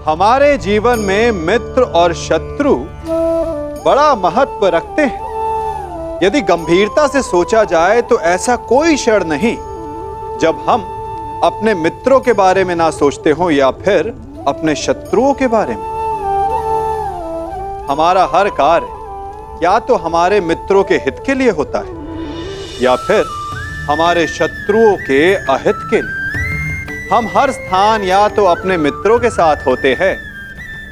हमारे जीवन में मित्र और शत्रु बड़ा महत्व रखते हैं। यदि गंभीरता से सोचा जाए तो ऐसा कोई क्षण नहीं जब हम अपने मित्रों के बारे में ना सोचते हो या फिर अपने शत्रुओं के बारे में। हमारा हर कार्य या तो हमारे मित्रों के हित के लिए होता है या फिर हमारे शत्रुओं के अहित के लिए। हम हर स्थान या तो अपने मित्रों के साथ होते हैं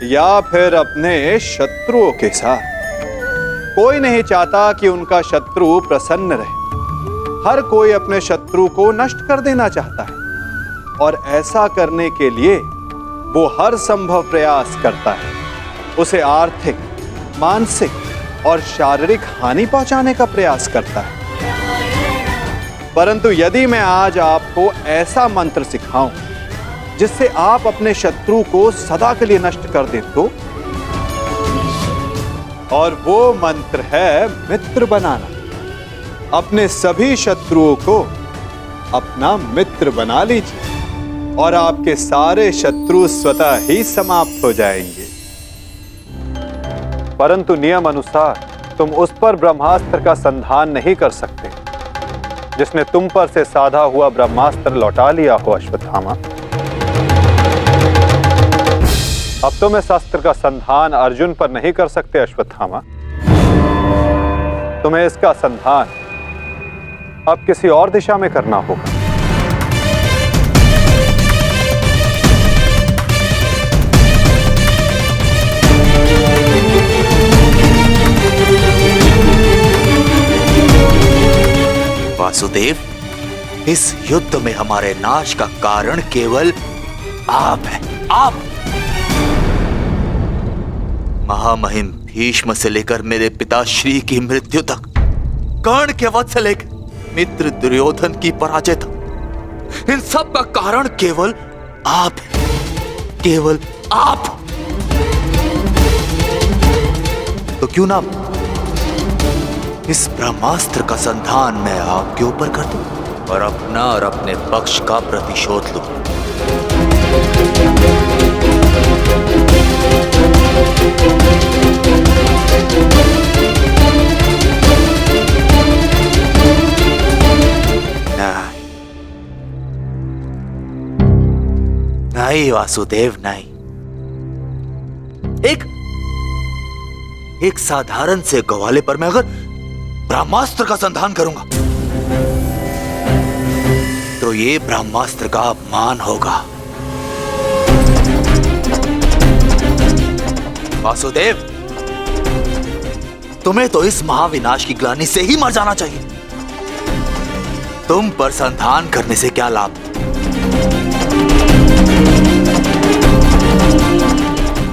या फिर अपने शत्रुओं के साथ। कोई नहीं चाहता कि उनका शत्रु प्रसन्न रहे। हर कोई अपने शत्रु को नष्ट कर देना चाहता है और ऐसा करने के लिए वो हर संभव प्रयास करता है। उसे आर्थिक, मानसिक और शारीरिक हानि पहुंचाने का प्रयास करता है। परंतु यदि मैं आज आपको ऐसा मंत्र सिखाऊं जिससे आप अपने शत्रु को सदा के लिए नष्ट कर दें तो, और वो मंत्र है मित्र बनाना। अपने सभी शत्रुओं को अपना मित्र बना लीजिए और आपके सारे शत्रु स्वतः ही समाप्त हो जाएंगे। परंतु नियम अनुसार तुम उस पर ब्रह्मास्त्र का संधान नहीं कर सकते जिसने तुम पर से साधा हुआ ब्रह्मास्त्र लौटा लिया हो अश्वत्थामा। अब तुम इस अस्त्र का संधान अर्जुन पर नहीं कर सकते अश्वत्थामा। तुम्हें इसका संधान अब किसी और दिशा में करना होगा। वासुदेव, इस युद्ध में हमारे नाश का कारण केवल आप हैं। आप महामहिम भीष्म से लेकर मेरे पिताश्री की मृत्यु तक, कर्ण के वध से लेकर मित्र दुर्योधन की पराजय तक, इन सब का कारण केवल आप हैं। केवल आप। तो क्यों ना इस ब्रह्मास्त्र का संधान मैं आपके ऊपर कर दूं और अपना और अपने पक्ष का प्रतिशोध लूं। नहीं वासुदेव, नहीं। एक साधारण से ग्वाले पर मैं अगर ब्रह्मास्त्र का संधान करूंगा तो ये ब्रह्मास्त्र का अपमान होगा। वासुदेव, तुम्हें तो इस महाविनाश की ग्लानि से ही मर जाना चाहिए। तुम पर संधान करने से क्या लाभ?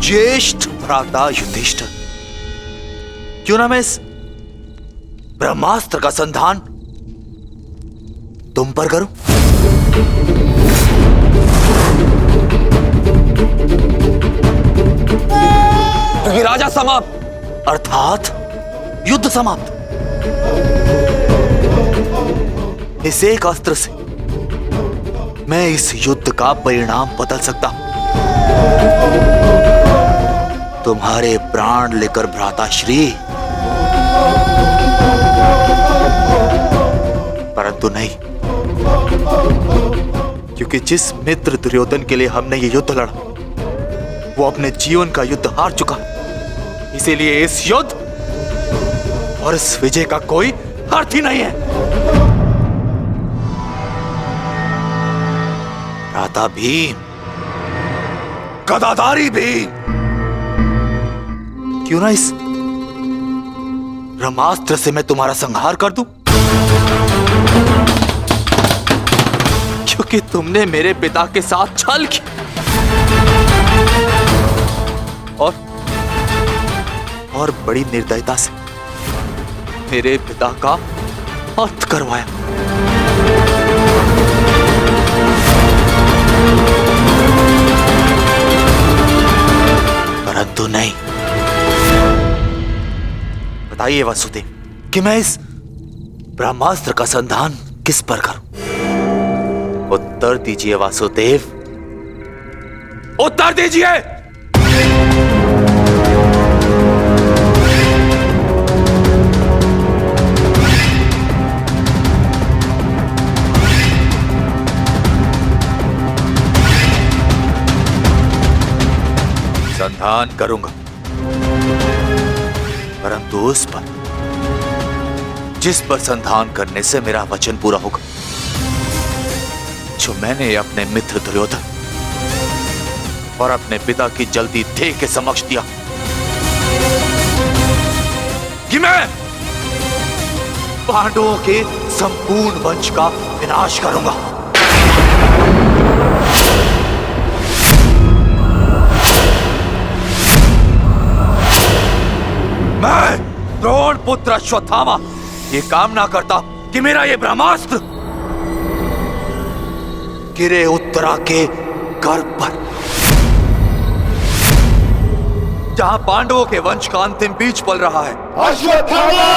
ज्येष्ठ भ्राता युधिष्ठिर, क्यों ना मैं इस ब्रह्मास्त्र का संधान तुम पर करूं? राजा समाप्त, अर्थात युद्ध समाप्त। इस एक अस्त्र से मैं इस युद्ध का परिणाम बदल सकता हूं। तुम्हारे प्राण लेकर भ्राताश्री, परंतु नहीं, क्योंकि जिस मित्र दुर्योधन के लिए हमने ये युद्ध लड़ा वो अपने जीवन का युद्ध हार चुका। इसीलिए इस युद्ध और इस विजय का कोई अर्थ ही नहीं है। भ्राता भीम, गदाधारी भीम, क्यों ना इस ब्रह्मास्त्र से मैं तुम्हारा संहार कर दूं? क्योंकि तुमने मेरे पिता के साथ छल किया और बड़ी निर्दयता से मेरे पिता का अंत करवाया। परंतु नहीं। बताइए वासुदेव कि मैं इस ब्रह्मास्त्र का संधान किस पर करूं? उत्तर दीजिए वासुदेव, उत्तर दीजिए। संधान करूंगा, परंतु उस पर जिस पर संधान करने से मेरा वचन पूरा होगा, जो मैंने अपने मित्र दुर्योधन और अपने पिता की जल्दी देह के समक्ष दिया कि मैं पांडवों के संपूर्ण वंश का विनाश करूंगा। मैं द्रोण पुत्र अश्वत्थामा ये कामना करता कि मेरा ये ब्रह्मास्त्र गिरे उत्तरा के गर्भ पर, जहां पांडवों के वंश का अंतिम बीज पल रहा है। अश्वत्थामा!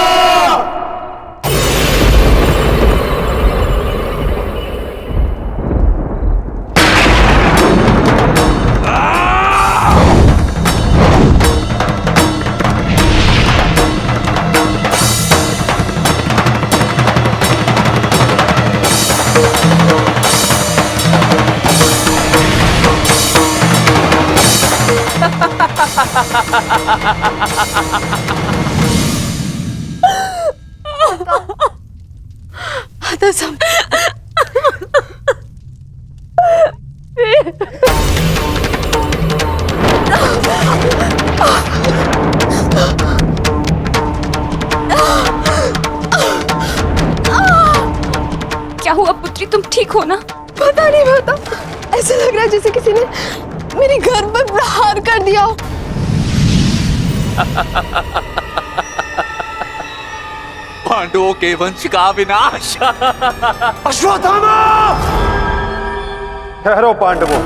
क्या हुआ पुत्री, तुम ठीक हो ना? पता नहीं माता, ऐसा लग रहा है जैसे किसी ने मेरे घर पर प्रहार कर दिया हो। पांडवों के वंश का विनाश। अश्वत्थामा! ठहरो पांडवों,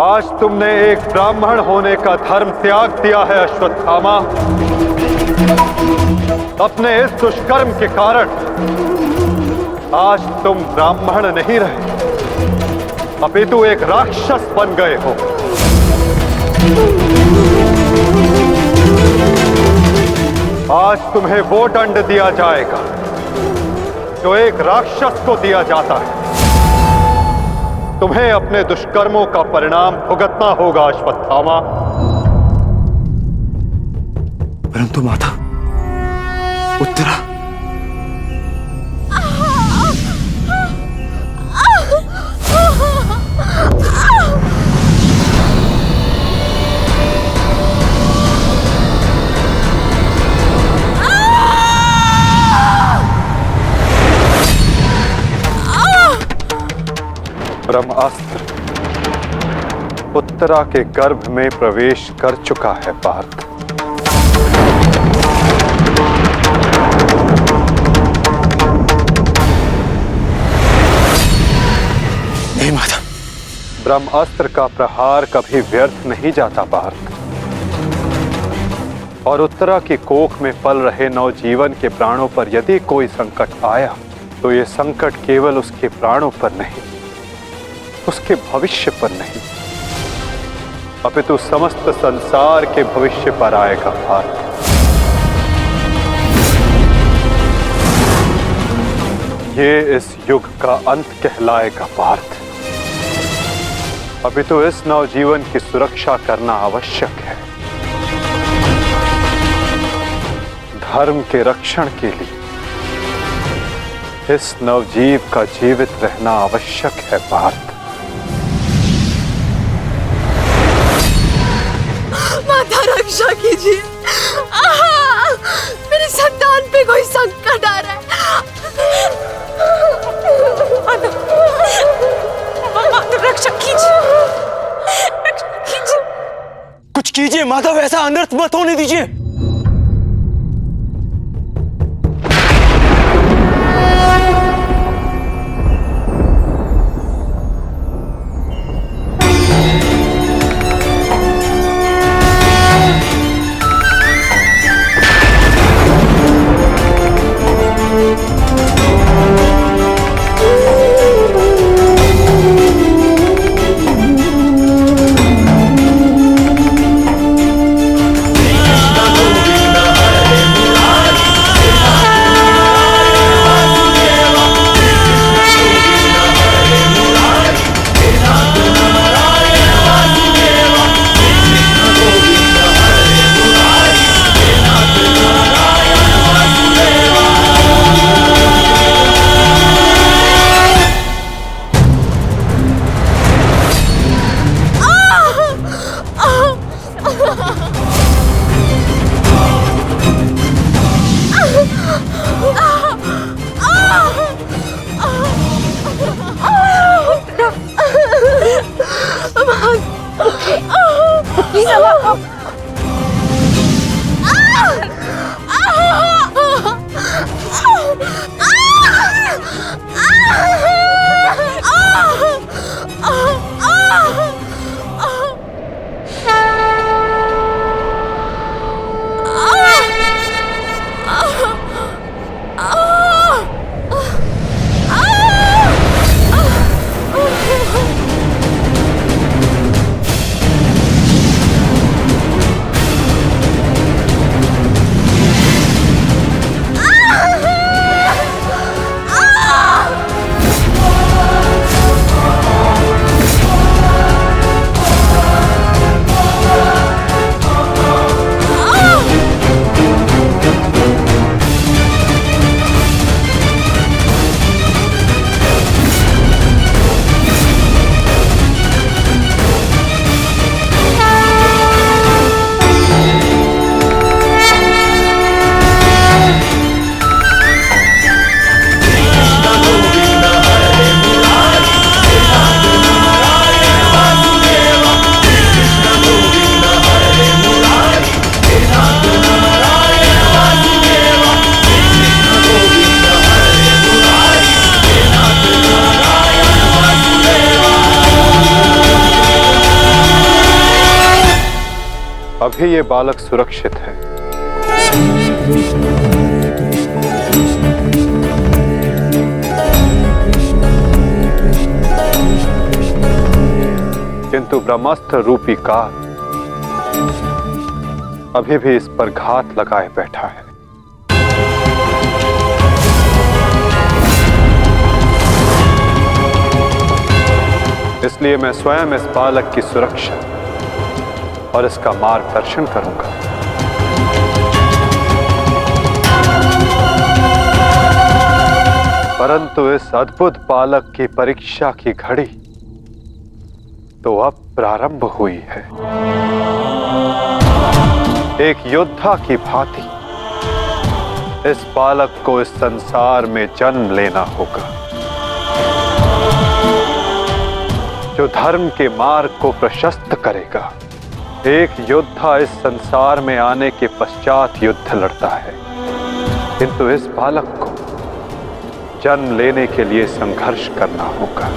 आज तुमने एक ब्राह्मण होने का धर्म त्याग दिया है। अश्वत्थामा, अपने इस दुष्कर्म के कारण आज तुम ब्राह्मण नहीं रहे, अपितु एक राक्षस बन गए हो। आज तुम्हें वो दंड दिया जाएगा जो एक राक्षस को दिया जाता है। तुम्हें अपने दुष्कर्मों का परिणाम भुगतना होगा अश्वत्थामा। परंतु माता, उत्तरा ब्रह्मास्त्र उत्तरा के गर्भ में प्रवेश कर चुका है पार्थ। नहीं माता, ब्रह्मास्त्र का प्रहार कभी व्यर्थ नहीं जाता पार्थ, और उत्तरा की कोख में पल रहे नवजीवन के प्राणों पर यदि कोई संकट आया तो ये संकट केवल उसके प्राणों पर नहीं, उसके भविष्य पर नहीं, अपितु समस्त संसार के भविष्य पर आएगा पार्थ। ये इस युग का अंत कहलाएगा पार्थ, अपितु इस नवजीवन की सुरक्षा करना आवश्यक है। धर्म के रक्षण के लिए इस नवजीव का जीवित रहना आवश्यक है पार्थ। माता रक्षा कीजिए, मेरी संतान पे कोई संकट आ रहा है। माता रक्षा कीजिए, रक्षा कीजिए। कुछ कीजिए माता, वैसा अनर्थ मत होने दीजिए। अभी ये बालक सुरक्षित है। किंतु ब्रह्मास्त्र रूपी काल अभी भी इस पर घात लगाए बैठा है। इसलिए मैं स्वयं इस बालक की सुरक्षा और इसका मार्गदर्शन करूंगा। परंतु इस अद्भुत बालक की परीक्षा की घड़ी तो अब प्रारंभ हुई है। एक योद्धा की भांति इस बालक को इस संसार में जन्म लेना होगा, जो धर्म के मार्ग को प्रशस्त करेगा। एक योद्धा इस संसार में आने के पश्चात युद्ध लड़ता है, किंतु इस बालक को जन्म लेने के लिए संघर्ष करना होगा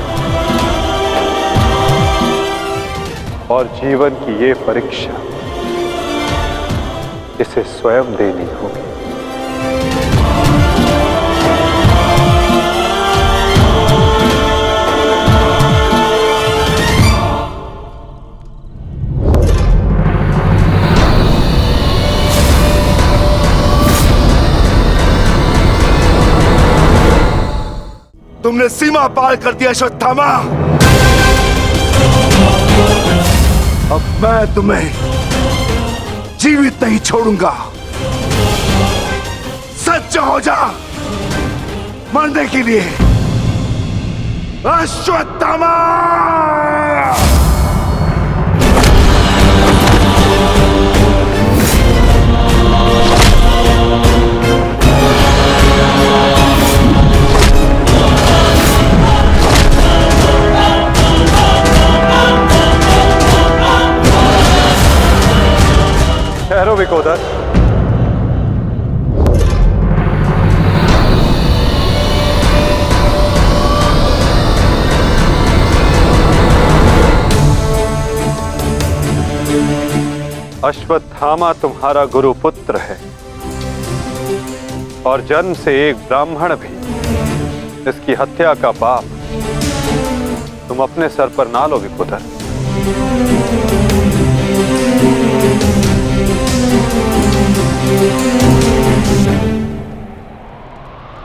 और जीवन की ये परीक्षा इसे स्वयं देनी होगी। तुमने सीमा पार कर दिया अश्वत्थामा। अब मैं तुम्हें जीवित नहीं छोड़ूंगा। सच्च हो जा मरने के लिए अश्वत्थामा। ठहरो विकोदर। अश्वत्थामा तुम्हारा गुरु पुत्र है और जन्म से एक ब्राह्मण भी। इसकी हत्या का पाप तुम अपने सर पर ना लो विकोदर।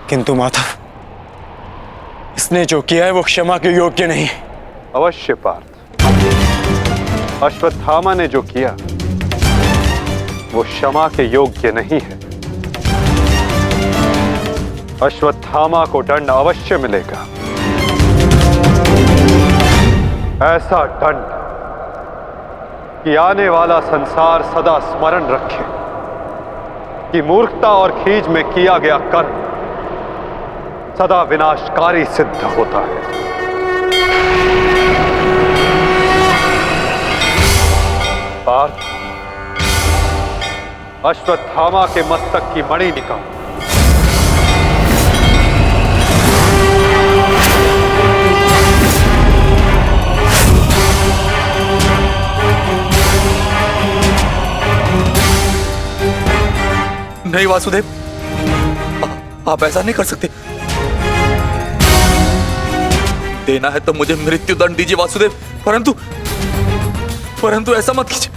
किंतु माधव, इसने जो किया है वो क्षमा के योग्य नहीं। अवश्य पार्थ, अश्वत्थामा ने जो किया वो क्षमा के योग्य नहीं है। अश्वत्थामा को दंड अवश्य मिलेगा, ऐसा दंड कि आने वाला संसार सदा स्मरण रखे कि मूर्खता और खीज में किया गया कर्म सदा विनाशकारी सिद्ध होता है। पार्थ, अश्वत्थामा के मस्तक की मणि निकाल। नहीं वासुदेव, आप ऐसा नहीं कर सकते। देना है तो मुझे मृत्यु दंड दीजिए वासुदेव, परंतु ऐसा मत कीजिए।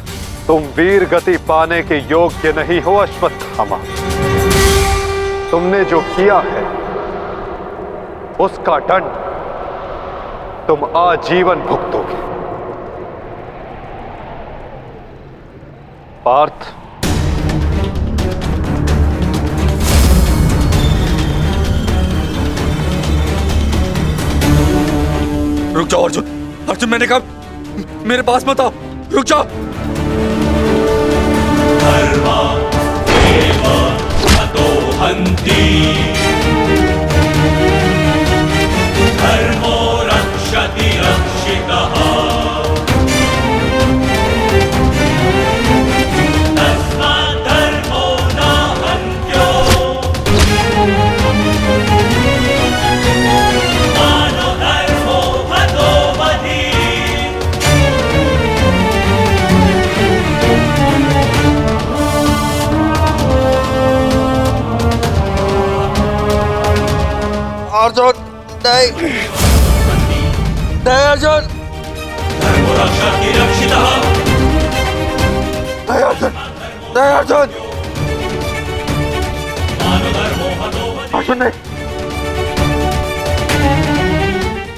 तुम वीर गति पाने के योग्य नहीं हो अश्वत्थामा। तुमने जो किया है उसका दंड तुम आजीवन भुगतोगे। पार्थ, रुक जाओ अर्जुन, मैंने कहा मेरे पास मत आओ, रुक जाओ। धर्मा एव ततो हन्ति, धर्मो रक्षति रक्षितः, तस्मात् धर्मो न हन्त्यो, मानो धर्मो हतो वधि। अर्जुन नहीं नहीं अर्जुन धर्मरक्षति रक्षितः नहीं अर्जुन नहीं अर्जुन मानधर्मो हतो अर्जुन नहीं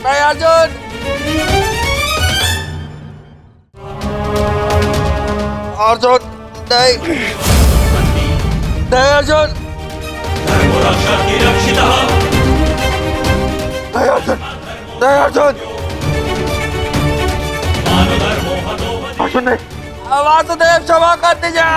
नहीं अर्जुन अर्जुन नहीं नहीं अर्जुन धर्मरक्षति रक्षितः नहीं अर्जुन नहीं अर्जुन मानधर्मो हतो अर्जुन नहीं वासुदेव क्षमा कर दीजिए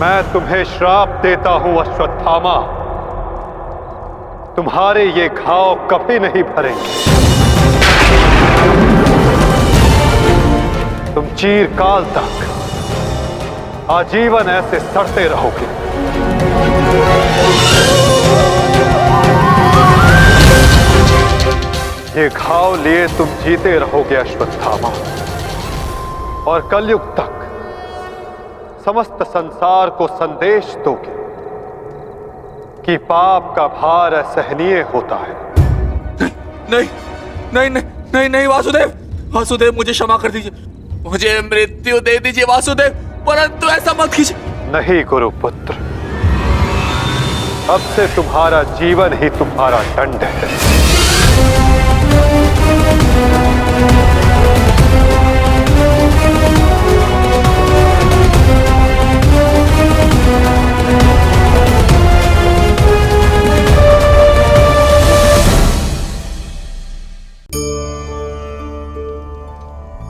मैं तुम्हें श्राप देता हूं अश्वत्थामा, तुम्हारे ये घाव कभी नहीं भरेंगे। तुम चीरकाल तक आजीवन ऐसे सड़ते रहोगे। ये घाव लिए तुम जीते रहोगे अश्वत्थामा, और कलयुग तक समस्त संसार को संदेश दोगे कि पाप का भार असहनीय होता है। नहीं नहीं नहीं नहीं नहीं वासुदेव वासुदेव मुझे क्षमा कर दीजिए, मुझे मृत्यु दे दीजिए वासुदेव, परंतु ऐसा मत कीजिए। नहीं गुरुपुत्र, अब से तुम्हारा जीवन ही तुम्हारा दंड है।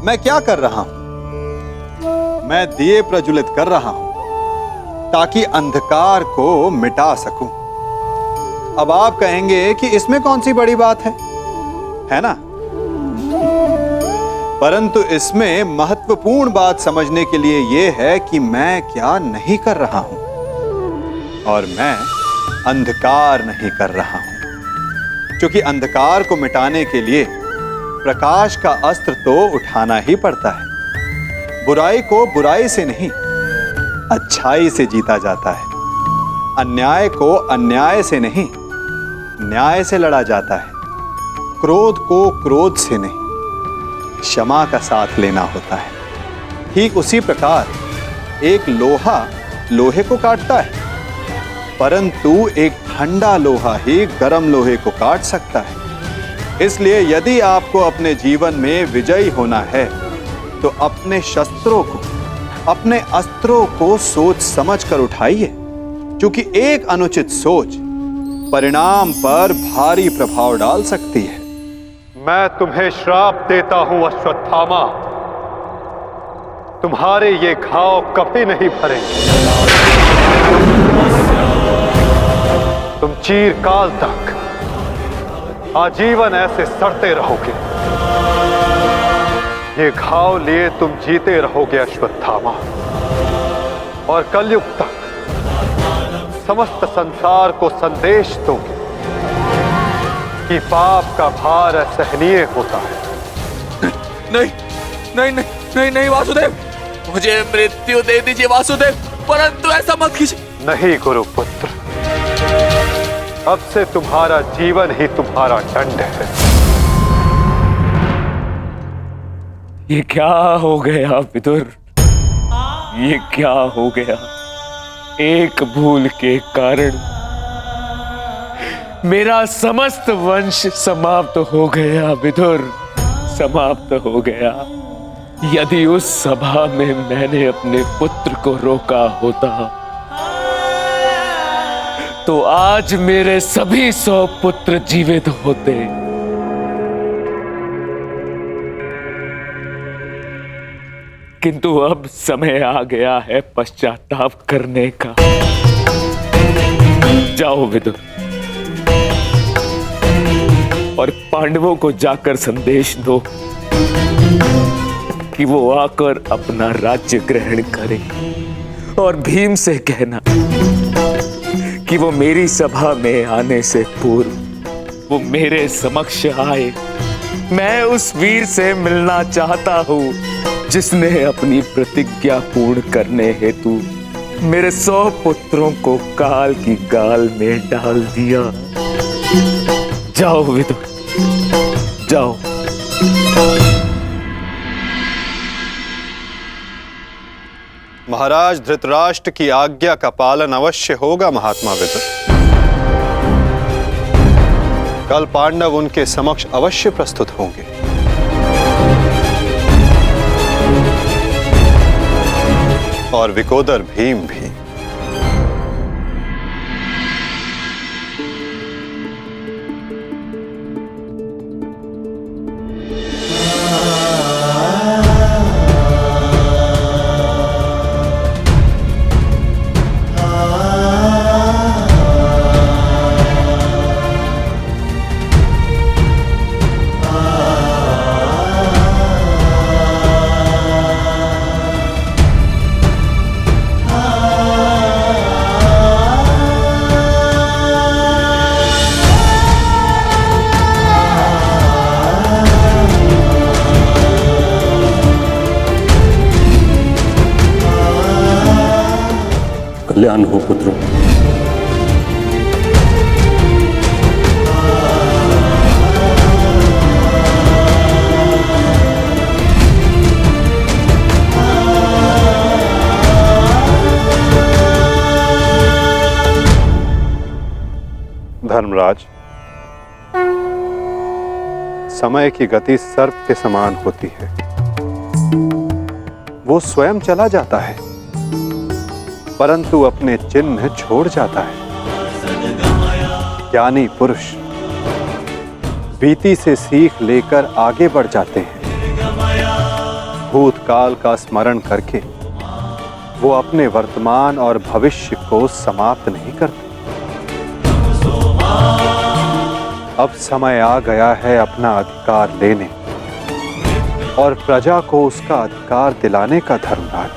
मैं क्या कर रहा हूं? मैं दिए प्रज्वलित कर रहा हूं ताकि अंधकार को मिटा सकूं। अब आप कहेंगे कि इसमें कौन सी बड़ी बात है ना? परंतु इसमें महत्वपूर्ण बात समझने के लिए यह है कि मैं क्या नहीं कर रहा हूं, और मैं अंधकार नहीं कर रहा हूं, क्योंकि अंधकार को मिटाने के लिए प्रकाश का अस्त्र तो उठाना ही पड़ता है। बुराई को बुराई से नहीं, अच्छाई से जीता जाता है। अन्याय को अन्याय से नहीं, न्याय से लड़ा जाता है। क्रोध को क्रोध से नहीं, क्षमा का साथ लेना होता है। ठीक उसी प्रकार एक लोहा लोहे को काटता है, परंतु एक ठंडा लोहा ही गर्म लोहे को काट सकता है। इसलिए यदि आपको अपने जीवन में विजयी होना है तो अपने शस्त्रों को, अपने अस्त्रों को सोच समझ कर उठाइए, क्योंकि एक अनुचित सोच परिणाम पर भारी प्रभाव डाल सकती है। मैं तुम्हें श्राप देता हूं अश्वत्थामा, तुम्हारे ये घाव कभी नहीं भरेंगे। तुम चीरकाल तक आजीवन ऐसे सड़ते रहोगे। ये घाव लिए तुम जीते रहोगे अश्वत्थामा, और कलयुग तक समस्त संसार को संदेश दोगे कि पाप का भार असहनीय होता है। नहीं नहीं नहीं नहीं नहीं वासुदेव, मुझे मृत्यु दे दीजिए वासुदेव, परंतु ऐसा मत कीजिए। नहीं गुरुपुत्र, अब से तुम्हारा जीवन ही तुम्हारा दंड है। ये क्या हो गया विदुर? ये क्या हो गया? एक भूल के कारण मेरा समस्त वंश समाप्त हो गया विदुर, समाप्त हो गया। यदि उस सभा में मैंने अपने पुत्र को रोका होता तो आज मेरे सभी 100 पुत्र जीवित होते। किंतु अब समय आ गया है पश्चाताप करने का। जाओ विदुर और पांडवों को जाकर संदेश दो कि वो आकर अपना राज्य ग्रहण करें, और भीम से कहना कि वो मेरी सभा में आने से पूर्व वो मेरे समक्ष आए। मैं उस वीर से मिलना चाहता हूं जिसने अपनी प्रतिज्ञा पूर्ण करने हेतु मेरे 100 पुत्रों को काल की गाल में डाल दिया। जाओ विदुर, जाओ। महाराज धृतराष्ट्र की आज्ञा का पालन अवश्य होगा महात्मा विदुर। कल पांडव उनके समक्ष अवश्य प्रस्तुत होंगे। और विकोदर भीम भी। कल्याण हो पुत्रों। धर्मराज, समय की गति सर्प के समान होती है। वो स्वयं चला जाता है परंतु अपने चिन्ह छोड़ जाता है। ज्ञानी पुरुष बीती से सीख लेकर आगे बढ़ जाते हैं। भूतकाल का स्मरण करके वो अपने वर्तमान और भविष्य को समाप्त नहीं करते। अब समय आ गया है अपना अधिकार लेने और प्रजा को उसका अधिकार दिलाने का। धर्मराज,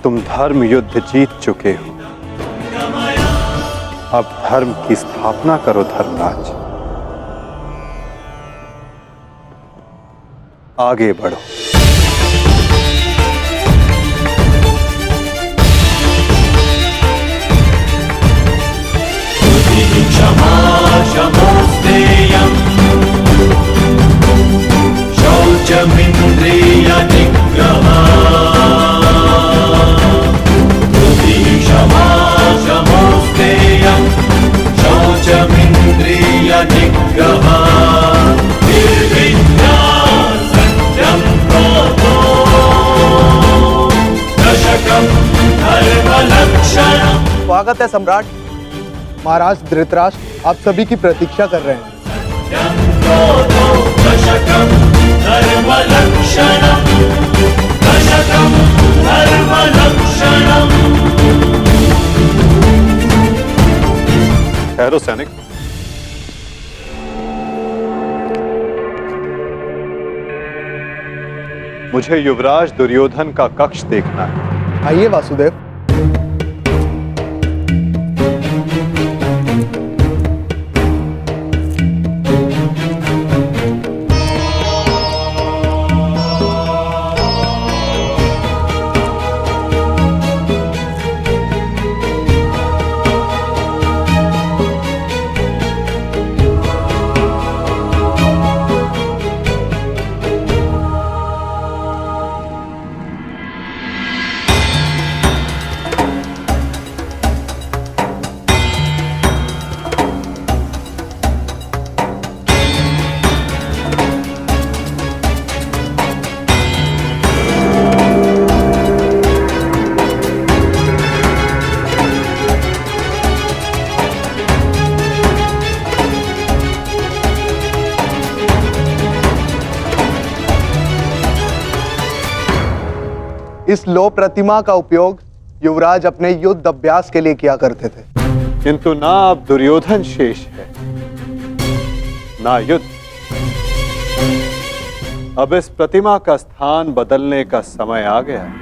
तुम धर्म युद्ध जीत चुके हो, अब धर्म की स्थापना करो। धर्मराज, आगे बढ़ो। क्षमा क्षमोस्तेयम् शौचमिन्द्रिय निग्रहः। क्षमा क्षमोस्तेयम् शौचमिन्द्रिय निग्रहः। निर्विद्या सत्यं क्रोधो दशकं धर्मलक्षणम्। स्वागत है सम्राट। महाराज धृतराष्ट्र आप सभी की प्रतीक्षा कर रहे हैं। ठहरो सैनिक। मुझे युवराज दुर्योधन का कक्ष देखना है। आइए वासुदेव। इस लो प्रतिमा का उपयोग युवराज अपने युद्ध अभ्यास के लिए किया करते थे। किंतु ना अब दुर्योधन शेष है, ना युद्ध। अब इस प्रतिमा का स्थान बदलने का समय आ गया है।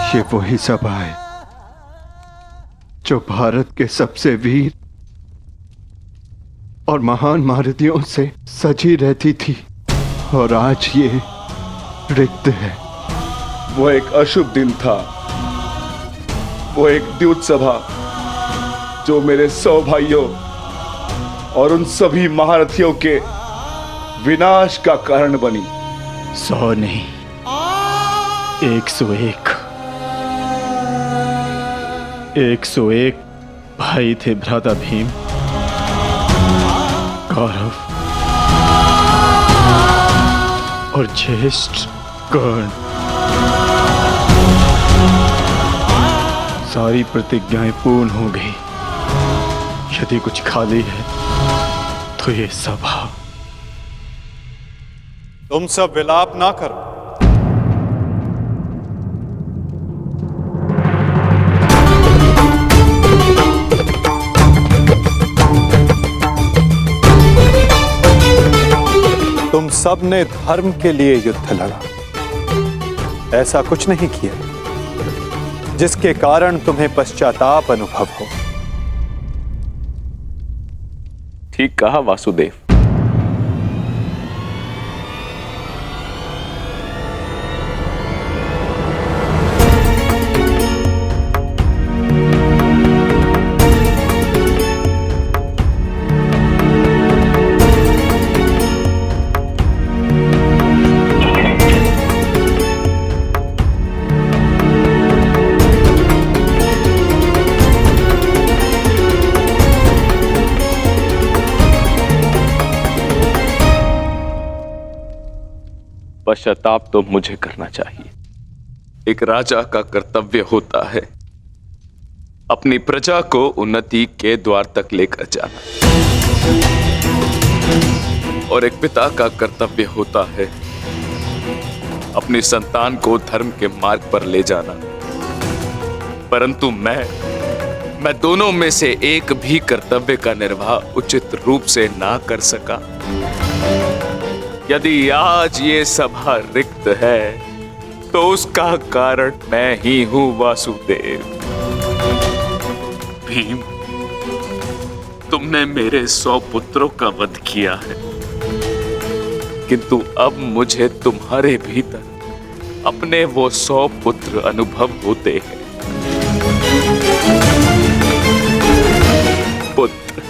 ये वही सभा है जो भारत के सबसे वीर और महान महारथियों से सजी रहती थी, और आज ये रिक्त है। वो एक अशुभ दिन था, वो एक द्यूत सभा जो मेरे 100 भाइयों और उन सभी महारथियों के विनाश का कारण बनी। 100 नहीं, 101 101 भाई थे भ्राता भीम, कौरव और ज्येष्ठ कर्ण। सारी प्रतिज्ञाएं पूर्ण हो गई। यदि कुछ खाली है तो ये सभा। तुम सब विलाप ना करो। तुम सब ने धर्म के लिए युद्ध लड़ा, ऐसा कुछ नहीं किया जिसके कारण तुम्हें पश्चाताप अनुभव हो। ठीक कहा वासुदेव। पश्चाताप तो मुझे करना चाहिए। एक राजा का कर्तव्य होता है अपनी प्रजा को उन्नति के द्वार तक लेकर जाना, और एक पिता का कर्तव्य होता है अपनी संतान को धर्म के मार्ग पर ले जाना। परंतु मैं दोनों में से एक भी कर्तव्य का निर्वाह उचित रूप से ना कर सका। यदि आज ये सभा रिक्त है तो उसका कारण मैं ही हूं वासुदेव। भीम, तुमने मेरे 100 पुत्रों का वध किया है, किंतु अब मुझे तुम्हारे भीतर अपने वो 100 पुत्र अनुभव होते हैं। पुत्र,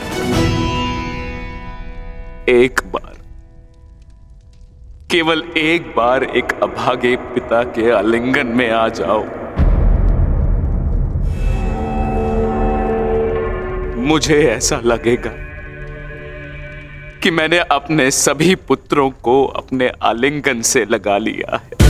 एक बार केवल एक बार एक अभागे पिता के आलिंगन में आ जाओ। मुझे ऐसा लगेगा कि मैंने अपने सभी पुत्रों को अपने आलिंगन से लगा लिया है।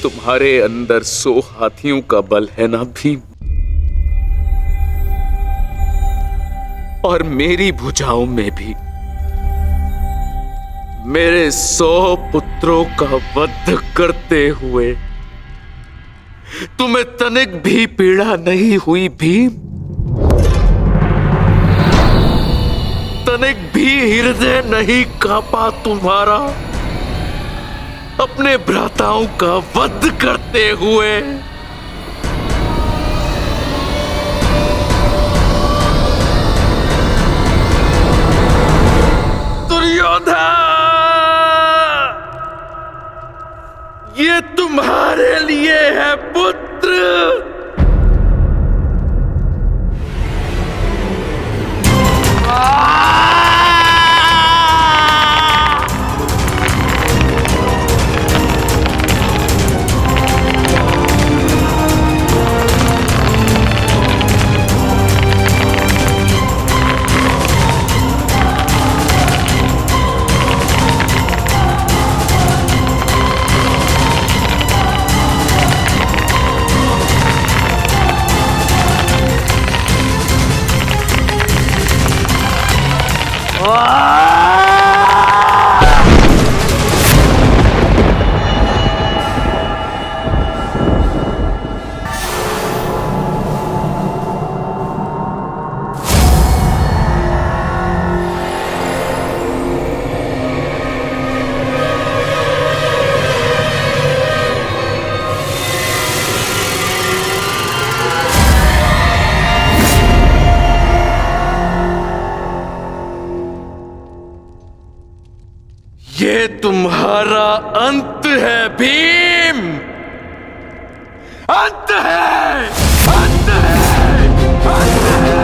तुम्हारे अंदर 100 हाथियों का बल है ना भीम, और मेरी भुजाओं में भी मेरे 100 पुत्रों का वध करते हुए तुम्हें तनिक भी पीड़ा नहीं हुई भीम? तनिक भी हृदय नहीं कांपा तुम्हारा अपने भ्राताओं का वध करते हुए? दुर्योधन, ये तुम्हारे लिए है पुत्र। ये तुम्हारा अंत है भीम, अंत है, अंत है, अंत है।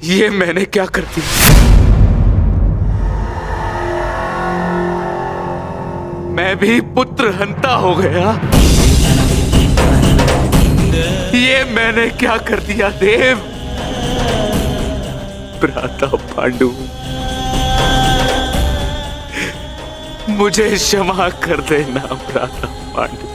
ये मैंने क्या कर दिया? मैं भी पुत्र हंता हो गया। ये मैंने क्या कर दिया देव? भ्राता पांडु, मुझे क्षमा कर देना भ्राता पांडु।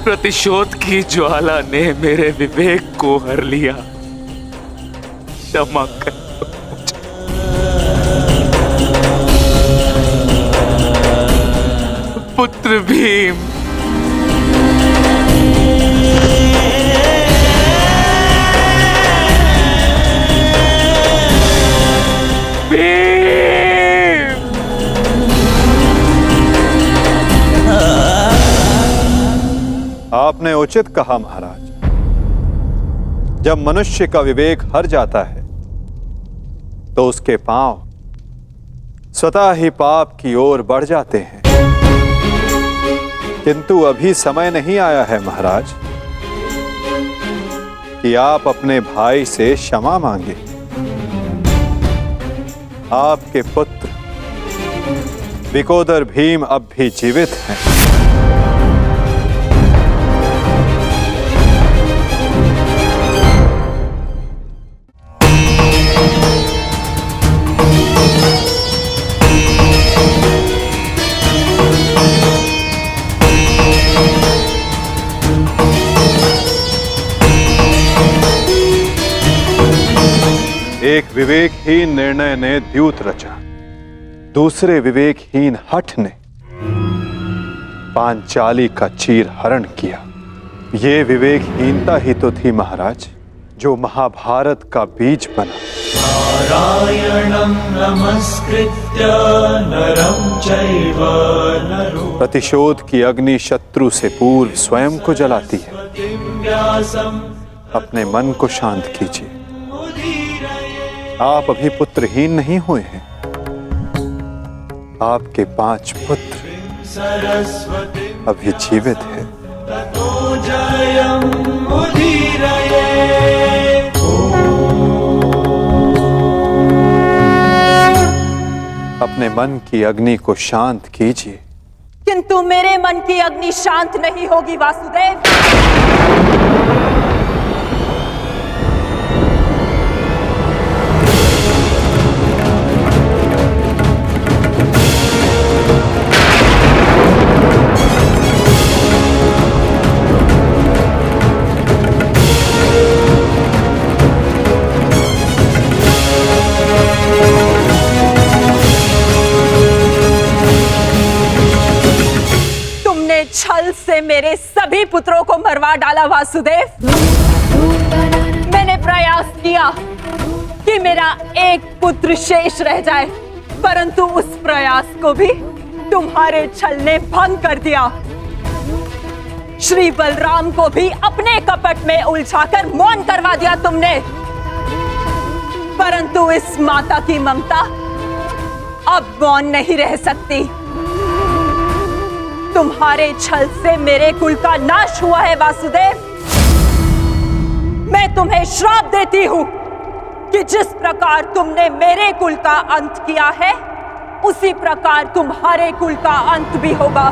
प्रतिशोध की ज्वाला ने मेरे विवेक को हर लिया। क्षमा कर मुझे। पुत्र भीम, आपने उचित कहा महाराज। जब मनुष्य का विवेक हर जाता है तो उसके पांव स्वतः ही पाप की ओर बढ़ जाते हैं। किंतु अभी समय नहीं आया है महाराज कि आप अपने भाई से क्षमा मांगे। आपके पुत्र विकोदर भीम अब भी जीवित हैं। एक विवेकहीन निर्णय ने द्यूत रचा, दूसरे विवेकहीन हठ ने पांचाली का चीर हरण किया। ये विवेकहीनता ही तो थी महाराज जो महाभारत का बीज बना। नारायणं नमस्कृत्य नरं चैव नरोत्तमं प्रतिशोध की अग्नि शत्रु से पूर्व स्वयं को जलाती है। व्यासं अपने मन को शांत कीजिए। आप अभी पुत्रहीन नहीं हुए हैं। आपके 5 पुत्र सरस्वती अभी जीवित हैं। ततो जयमुदीरये। अपने मन की अग्नि को शांत कीजिए। किंतु मेरे मन की अग्नि शांत नहीं होगी वासुदेव। छल से मेरे सभी पुत्रों को मरवा डाला वासुदेव। मैंने प्रयास किया कि मेरा एक पुत्र शेष रह जाए, परंतु उस प्रयास को भी तुम्हारे छल ने भंग कर दिया। श्री बलराम को भी अपने कपट में उलझाकर मौन करवा दिया तुमने, परंतु इस माता की ममता अब मौन नहीं रह सकती। तुम्हारे छल से मेरे कुल का नाश हुआ है वासुदेव। मैं तुम्हें श्राप देती हूं कि जिस प्रकार तुमने मेरे कुल का अंत किया है, उसी प्रकार तुम्हारे कुल का अंत भी होगा।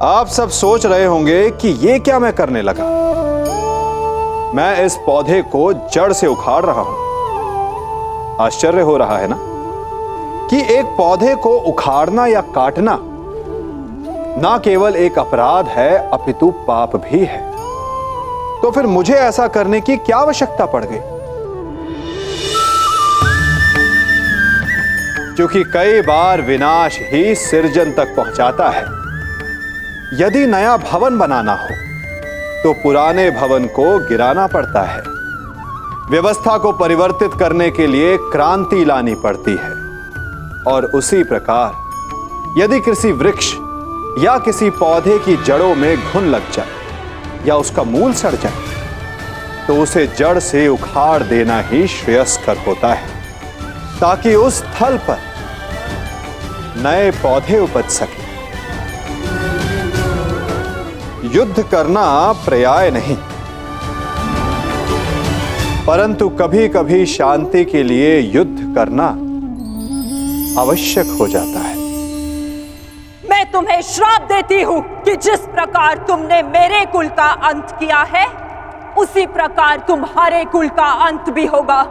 आप सब सोच रहे होंगे कि ये क्या मैं करने लगा। मैं इस पौधे को जड़ से उखाड़ रहा हूं। आश्चर्य हो रहा है ना कि एक पौधे को उखाड़ना या काटना ना केवल एक अपराध है अपितु पाप भी है। तो फिर मुझे ऐसा करने की क्या आवश्यकता पड़ गई? क्योंकि कई बार विनाश ही सृजन तक पहुंचाता है। यदि नया भवन बनाना हो तो पुराने भवन को गिराना पड़ता है। व्यवस्था को परिवर्तित करने के लिए क्रांति लानी पड़ती है। और उसी प्रकार यदि किसी वृक्ष या किसी पौधे की जड़ों में घुन लग जाए या उसका मूल सड़ जाए तो उसे जड़ से उखाड़ देना ही श्रेयस्कर होता है, ताकि उस स्थल पर नए पौधे उपज सके। युद्ध करना पर्याय नहीं, परंतु कभी कभी शांति के लिए युद्ध करना आवश्यक हो जाता है। मैं तुम्हें श्राप देती हूं कि जिस प्रकार तुमने मेरे कुल का अंत किया है, उसी प्रकार तुम्हारे कुल का अंत भी होगा।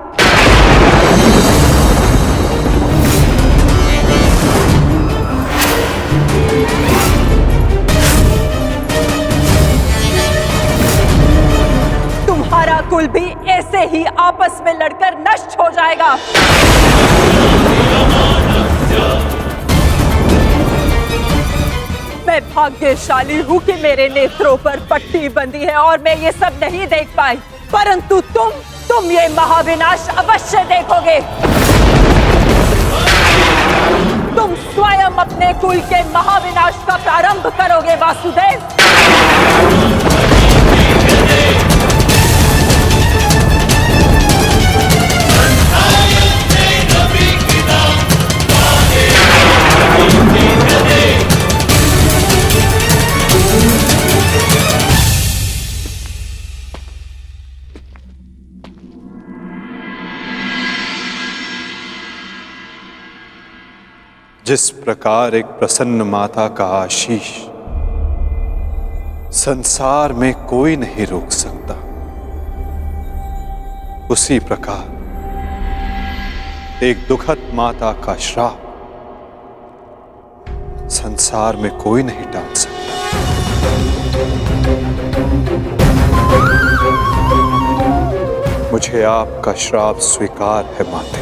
तुम्हारा कुल भी ऐसे ही आपस में लड़कर नष्ट हो जाएगा। मैं भाग्यशाली हूँ कि मेरे नेत्रों पर पट्टी बंधी है और मैं ये सब नहीं देख पाई, परंतु तुम ये महाविनाश अवश्य देखोगे। तुम स्वयं अपने कुल के महाविनाश का प्रारंभ करोगे वासुदेव। जिस प्रकार एक प्रसन्न माता का आशीष संसार में कोई नहीं रोक सकता, उसी प्रकार एक दुखद माता का श्राप संसार में कोई नहीं टाल सकता। मुझे आपका श्राप स्वीकार है माते।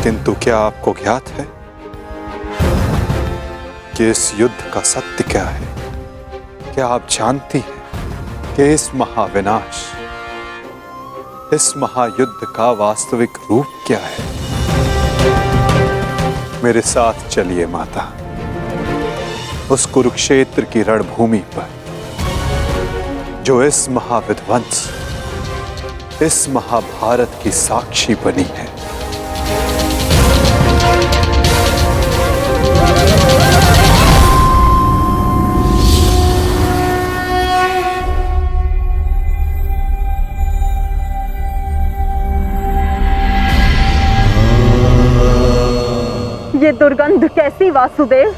किंतु क्या आपको ज्ञात है कि इस युद्ध का सत्य क्या है? क्या आप जानती हैं कि इस महाविनाश, इस महायुद्ध का वास्तविक रूप क्या है? मेरे साथ चलिए माता, उस कुरुक्षेत्र की रणभूमि पर जो इस महाविध्वंस, इस महाभारत की साक्षी बनी है। ये दुर्गंध कैसी वासुदेव?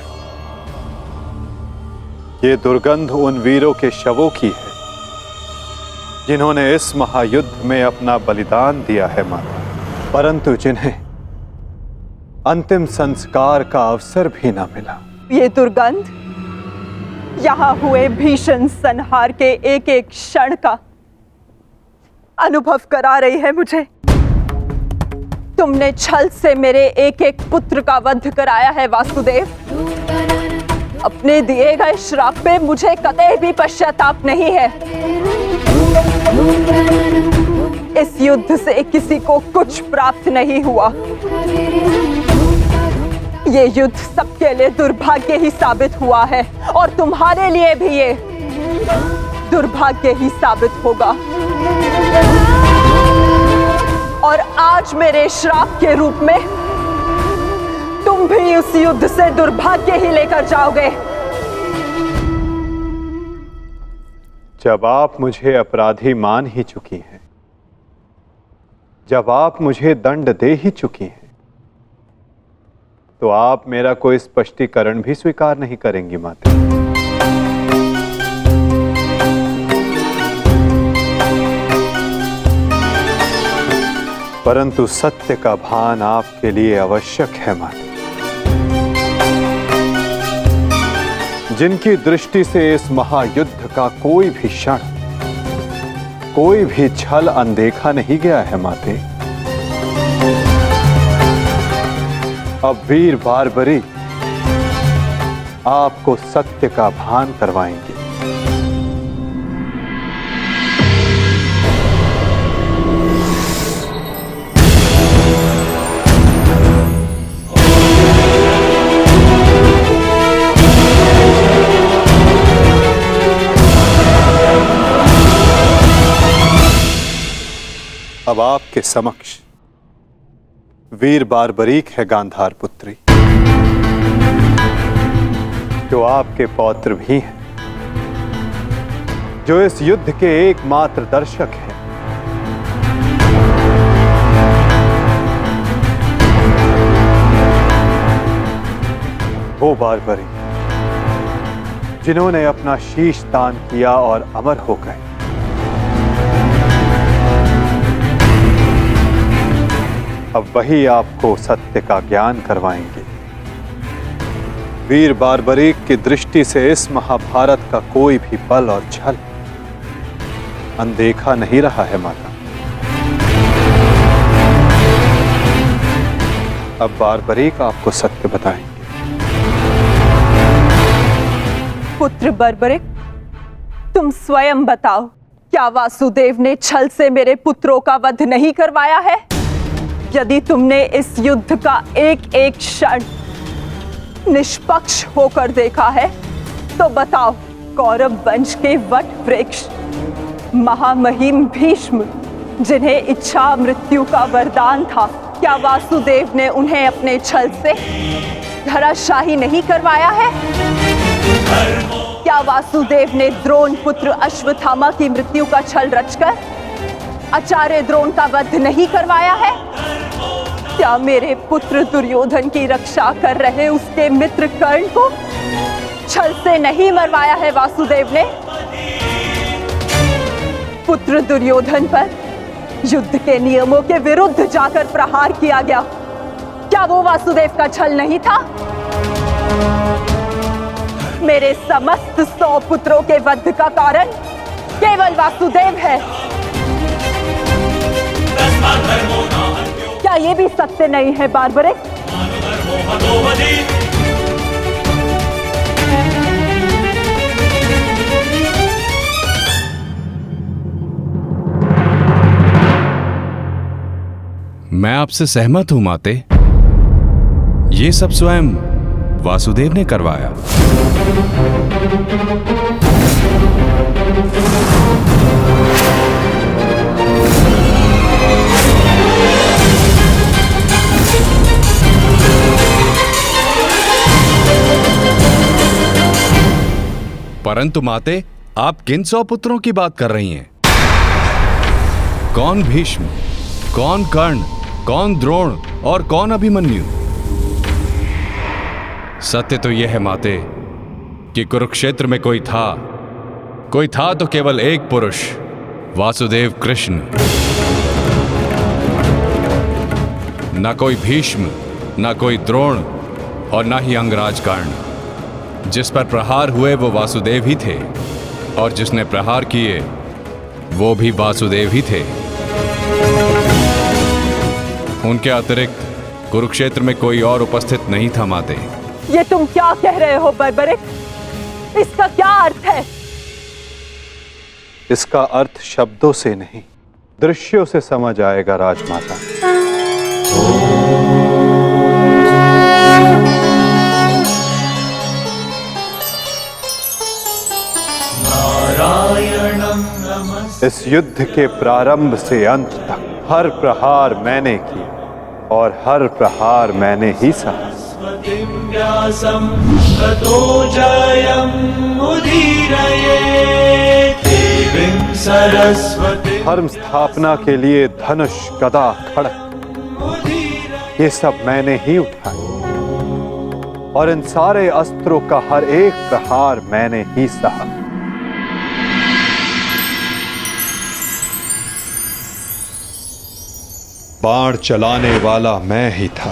ये दुर्गंध उन वीरों के शवों की है जिन्होंने इस महायुद्ध में अपना बलिदान दिया है माता, परंतु जिन्हें अंतिम संस्कार का अवसर भी न मिला। ये दुर्गंध यहाँ हुए भीषण संहार के एक एक क्षण का अनुभव करा रही है मुझे। तुमने छल से मेरे एक एक पुत्र का वध कराया है वासुदेव। अपने दिए गए श्राप पे मुझे कतई भी पश्चाताप नहीं है। इस युद्ध से किसी को कुछ प्राप्त नहीं हुआ। ये युद्ध सबके लिए दुर्भाग्य ही साबित हुआ है और तुम्हारे लिए भी ये दुर्भाग्य ही साबित होगा। और आज मेरे श्राप के रूप में तुम भी उस युद्ध से दुर्भाग्य ही लेकर जाओगे। जब आप मुझे अपराधी मान ही चुकी हैं, जब आप मुझे दंड दे ही चुकी हैं, तो आप मेरा कोई स्पष्टीकरण भी स्वीकार नहीं करेंगी माता। परंतु सत्य का भान आपके लिए आवश्यक है माता। जिनकी दृष्टि से इस महायुद्ध का कोई भी क्षण, कोई भी छल अनदेखा नहीं गया है माते। अब वीर बारबरी आपको सत्य का भान करवाएंगे। अब आपके समक्ष वीर बारबरीक है गांधार पुत्री, जो आपके पौत्र भी हैं, जो इस युद्ध के एकमात्र दर्शक हैं। वो बारबरी जिन्होंने अपना शीश दान किया और अमर हो गए। अब वही आपको सत्य का ज्ञान करवाएंगे। वीर बारबरीक की दृष्टि से इस महाभारत का कोई भी बल और छल अनदेखा नहीं रहा है माता। अब बारबरीक आपको सत्य बताएंगे। पुत्र बारबरीक, तुम स्वयं बताओ, क्या वासुदेव ने छल से मेरे पुत्रों का वध नहीं करवाया है? यदि तुमने इस युद्ध का एक एक क्षण निष्पक्ष होकर देखा है, तो बताओ, कौरव वंश के वट वृक्ष महामहिम भीष्म, जिन्हें इच्छा मृत्यु का वरदान था, क्या वासुदेव ने उन्हें अपने छल से धराशाही नहीं करवाया है? क्या वासुदेव ने द्रोण पुत्र अश्वत्थामा की मृत्यु का छल रचकर आचार्य द्रोण का वध नहीं करवाया है? क्या मेरे पुत्र दुर्योधन की रक्षा कर रहे उसके मित्र कर्ण को छल से नहीं मरवाया है वासुदेव ने? पुत्र दुर्योधन पर युद्ध के नियमों के विरुद्ध जाकर प्रहार किया गया, क्या वो वासुदेव का छल नहीं था? मेरे समस्त 100 पुत्रों के वध का कारण केवल वासुदेव है। क्या ये भी सत्य नहीं है बार्बरिक? मैं आपसे सहमत हूं माते। ये सब स्वयं वासुदेव ने करवाया। परंतु माते, आप किन 100 पुत्रों की बात कर रही हैं? कौन भीष्म, कौन कर्ण, कौन द्रोण और कौन अभिमन्यु? सत्य तो यह है माते कि कुरुक्षेत्र में कोई था तो केवल एक पुरुष, वासुदेव कृष्ण। ना कोई भीष्म, ना कोई द्रोण और ना ही अंगराज कर्ण। जिस पर प्रहार हुए वो वासुदेव ही थे, और जिसने प्रहार किए वो भी वासुदेव ही थे। उनके अतिरिक्त कुरुक्षेत्र में कोई और उपस्थित नहीं था माते। ये तुम क्या कह रहे हो बर्बरिक? इसका क्या अर्थ है? इसका अर्थ शब्दों से नहीं, दृश्यों से समझ आएगा राजमाता। इस युद्ध के प्रारंभ से अंत तक हर प्रहार मैंने किया और हर प्रहार मैंने ही सहा। धर्म स्थापना के लिए धनुष, गदा, खड्ग, ये सब मैंने ही उठाए और इन सारे अस्त्रों का हर एक प्रहार मैंने ही सहा। बाण चलाने वाला मैं ही था।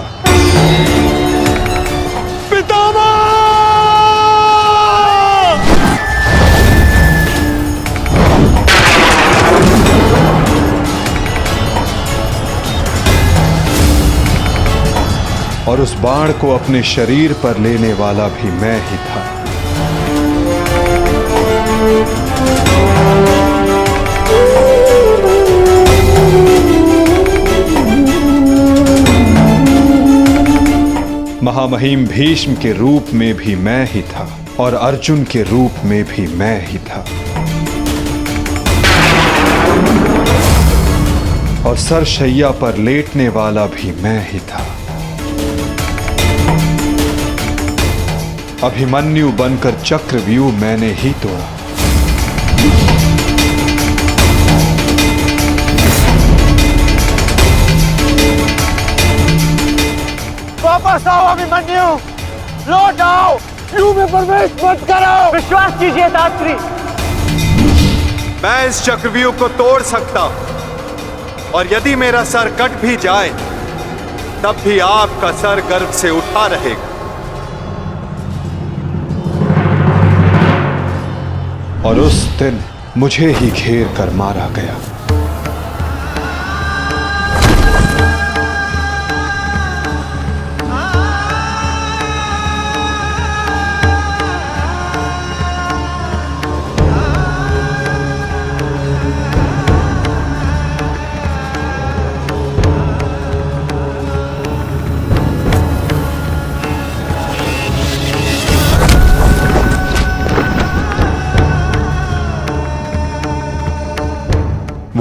पितामह! और उस बाण को अपने शरीर पर लेने वाला भी मैं ही था। महामहिम भीष्म के रूप में भी मैं ही था और अर्जुन के रूप में भी मैं ही था। और सरशैया पर लेटने वाला भी मैं ही था। अभिमन्यु बनकर चक्रव्यूह मैंने ही तोड़ा। वापस आओ अभिमन्यु, लौट आओ, व्यूह में प्रवेश मत करो। विश्वास कीजिए दात्री, मैं इस चक्रव्यूह को तोड़ सकता हूं और यदि मेरा सर कट भी जाए तब भी आपका सर गर्व से उठा रहेगा। और उस दिन मुझे ही घेर कर मारा गया।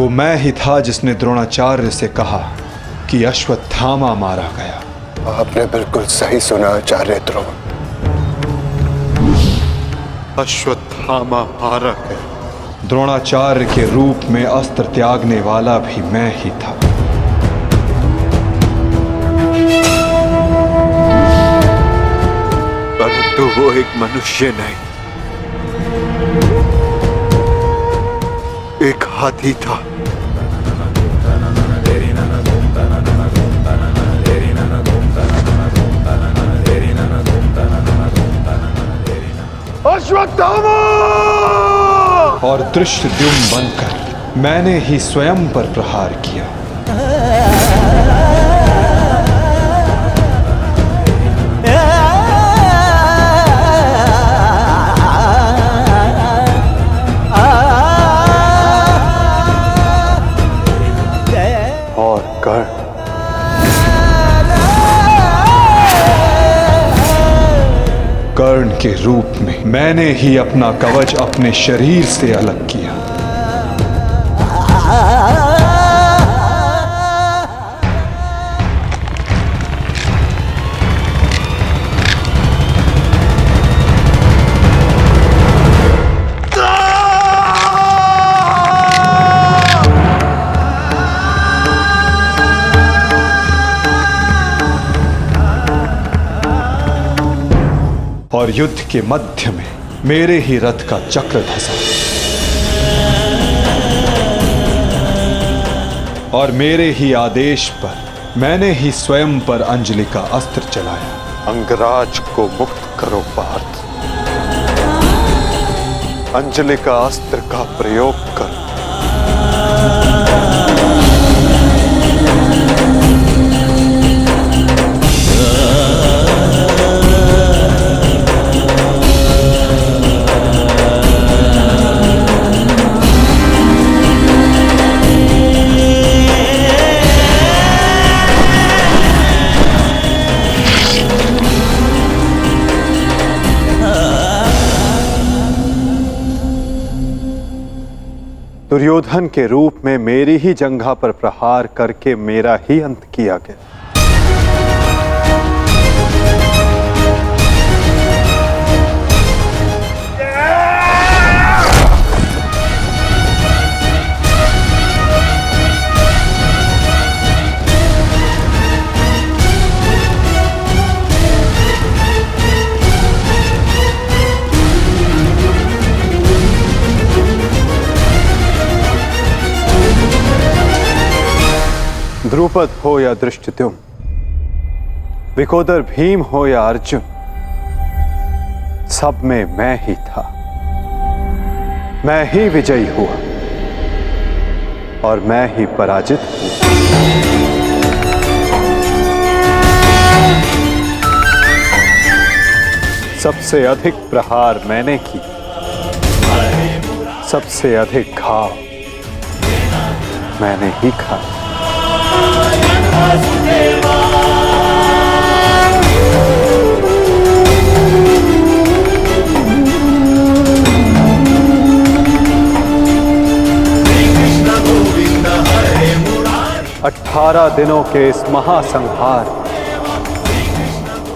वो मैं ही था जिसने द्रोणाचार्य से कहा कि अश्वत्थामा मारा गया। आपने बिल्कुल सही सुना आचार्य द्रोण। अश्वत्थामा मारा गया। द्रोणाचार्य के रूप में अस्त्र त्यागने वाला भी मैं ही था। परंतु वो एक मनुष्य नहीं, एक हाथी था। अश्वत्थामा! और दृष्टद्युम्न बनकर मैंने ही स्वयं पर प्रहार किया। और कर्ण कर्ण के रूप में मैंने ही अपना कवच अपने शरीर से अलग किया। और युद्ध के मध्य में मेरे ही रथ का चक्र धंसा और मेरे ही आदेश पर मैंने ही स्वयं पर अंजलि का अस्त्र चलाया। अंगराज को मुक्त करो पार्थ। अंजलि का अस्त्र का प्रयोग करो। दुर्योधन के रूप में मेरी ही जंघा पर प्रहार करके मेरा ही अंत किया गया। द्रुपद हो या धृष्टद्युम्न, विकोदर भीम हो या अर्जुन, सब में मैं ही था। मैं ही विजयी हुआ और मैं ही पराजित हुआ। सबसे अधिक प्रहार मैंने की, सबसे अधिक घाव मैंने ही खाया। 18 दिनों के इस महासंहार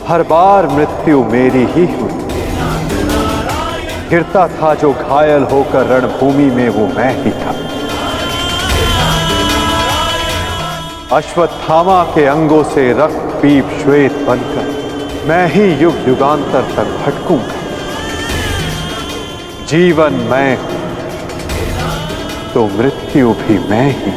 हर बार मृत्यु मेरी ही हुई। गिरता था जो घायल होकर रणभूमि में वो मैं ही था। अश्वत्थामा के अंगों से रक्त पीप श्वेत बनकर मैं ही युग युगांतर तक भटकूंगा। जीवन मैं तो मृत्यु भी मैं ही।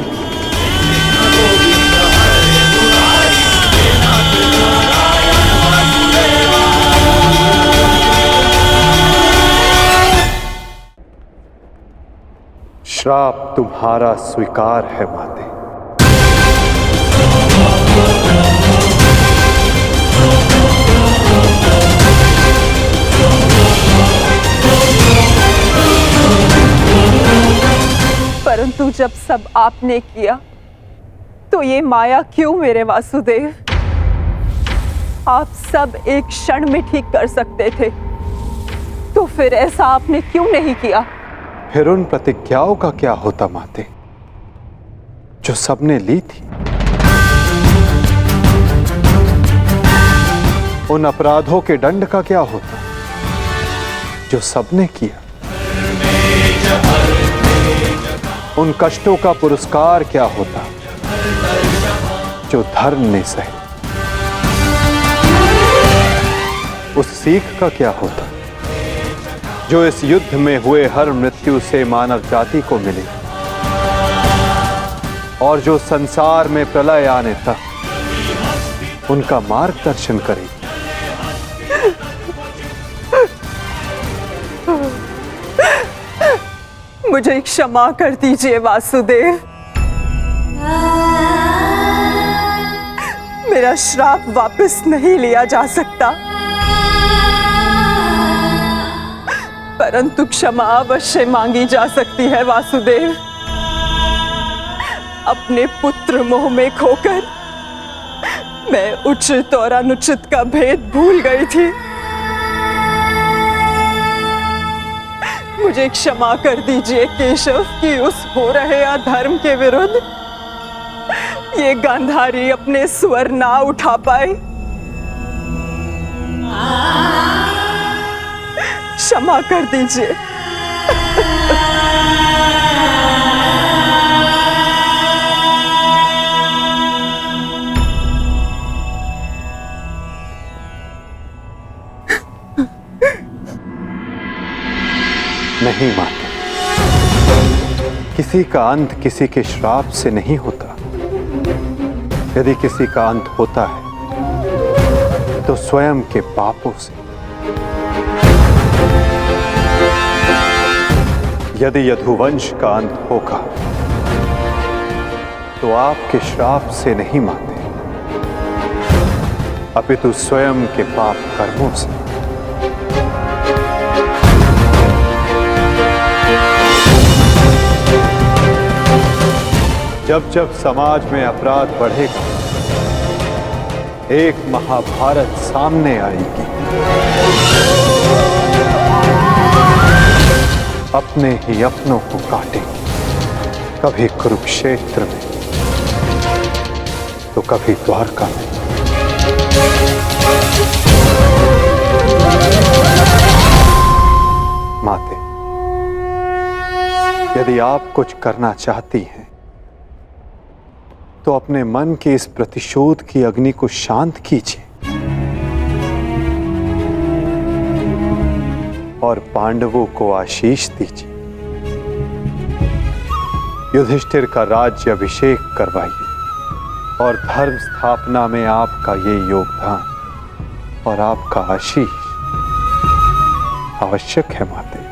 श्राप तुम्हारा स्वीकार है माते। परंतु जब सब आपने किया तो ये माया क्यों मेरे वासुदेव? आप सब एक क्षण में ठीक कर सकते थे, तो फिर ऐसा आपने क्यों नहीं किया? फिर उन प्रतिज्ञाओं का क्या होता माते? जो सबने ली थी, उन अपराधों के दंड का क्या होता जो सबने किया? उन कष्टों का पुरस्कार क्या होता जो धर्म ने सहे? उस सीख का क्या होता जो इस युद्ध में हुए हर मृत्यु से मानव जाति को मिले और जो संसार में प्रलय आने तक उनका मार्गदर्शन करेगी? मुझे क्षमा कर दीजिए वासुदेव। मेरा श्राप वापस नहीं लिया जा सकता, परंतु क्षमा अवश्य मांगी जा सकती है वासुदेव। अपने पुत्र मोह में खोकर मैं उचित और अनुचित का भेद भूल गई थी। मुझे क्षमा कर दीजिए केशव कि उस हो रहे अधर्म के विरुद्ध ये गांधारी अपने स्वर ना उठा पाए। क्षमा कर दीजिए। नहीं माते, किसी का अंत किसी के श्राप से नहीं होता। यदि किसी का अंत होता है तो स्वयं के पापों से। यदि यदुवंश का अंत होगा तो आपके श्राप से नहीं माते, अपितु स्वयं के पाप कर्मों से। जब जब समाज में अपराध बढ़ेगा, एक महाभारत सामने आएगी। अपने ही अपनों को काटेंगे, कभी कुरुक्षेत्र में तो कभी द्वारका में। माते, यदि आप कुछ करना चाहती हैं तो अपने मन के इस प्रतिशोध की अग्नि को शांत कीजिए और पांडवों को आशीष दीजिए। युधिष्ठिर का राज्य अभिषेक करवाइए और धर्म स्थापना में आपका ये योगदान और आपका आशीष आवश्यक है माते।